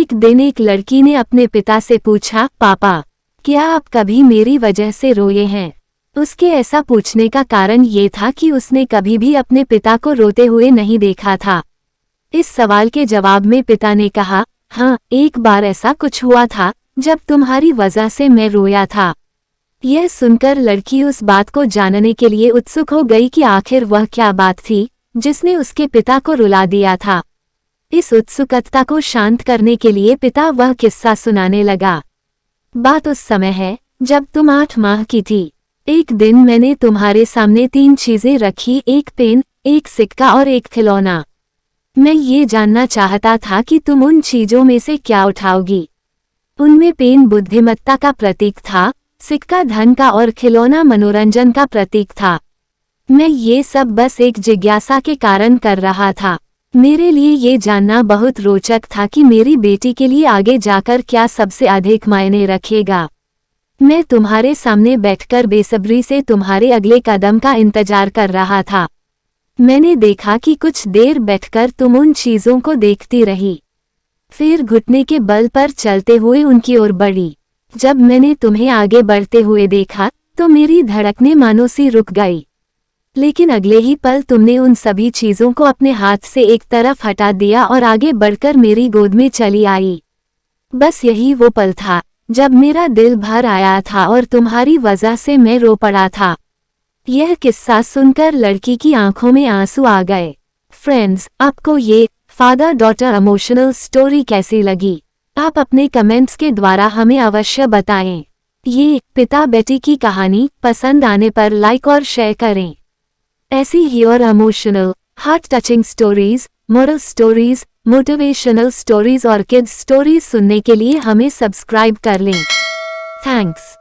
एक दिन एक लड़की ने अपने पिता से पूछा, पापा, क्या आप कभी मेरी वजह से रोए हैं? उसके ऐसा पूछने का कारण ये था कि उसने कभी भी अपने पिता को रोते हुए नहीं देखा था। इस सवाल के जवाब में पिता ने कहा, हाँ, एक बार ऐसा कुछ हुआ था जब तुम्हारी वजह से मैं रोया था। यह सुनकर लड़की उस बात को जानने के लिए उत्सुक हो गई कि आखिर वह क्या बात थी जिसने उसके पिता को रुला दिया था। इस उत्सुकता को शांत करने के लिए पिता वह किस्सा सुनाने लगा। बात उस समय है जब तुम 8 माह की थी। एक दिन मैंने तुम्हारे सामने 3 चीजें रखी, एक पेन, एक सिक्का और एक खिलौना। मैं ये जानना चाहता था कि तुम उन चीजों में से क्या उठाओगी। उनमें पेन बुद्धिमत्ता का प्रतीक था, सिक्का धन का और खिलौना मनोरंजन का प्रतीक था। मैं ये सब बस एक जिज्ञासा के कारण कर रहा था। मेरे लिए ये जानना बहुत रोचक था कि मेरी बेटी के लिए आगे जाकर क्या सबसे अधिक मायने रखेगा। मैं तुम्हारे सामने बैठकर बेसब्री से तुम्हारे अगले कदम का इंतजार कर रहा था। मैंने देखा कि कुछ देर बैठकर तुम उन चीजों को देखती रही, फिर घुटने के बल पर चलते हुए उनकी ओर बढ़ी। जब मैंने तुम्हें आगे बढ़ते हुए देखा तो मेरी धड़कनें मानो सी रुक गई, लेकिन अगले ही पल तुमने उन सभी चीजों को अपने हाथ से एक तरफ हटा दिया और आगे बढ़कर मेरी गोद में चली आई। बस यही वो पल था जब मेरा दिल भर आया था और तुम्हारी वजह से मैं रो पड़ा था। यह किस्सा सुनकर लड़की की आंखों में आंसू आ गए। फ्रेंड्स, आपको ये फादर डॉटर इमोशनल स्टोरी कैसी लगी? आप अपने कमेंट्स के द्वारा हमें अवश्य बताएं। ये पिता बेटी की कहानी पसंद आने पर लाइक और शेयर करें। ऐसी ही और emotional, heart touching stories, moral stories, motivational stories और किड्स स्टोरीज सुनने के लिए हमें सब्सक्राइब कर लें। थैंक्स।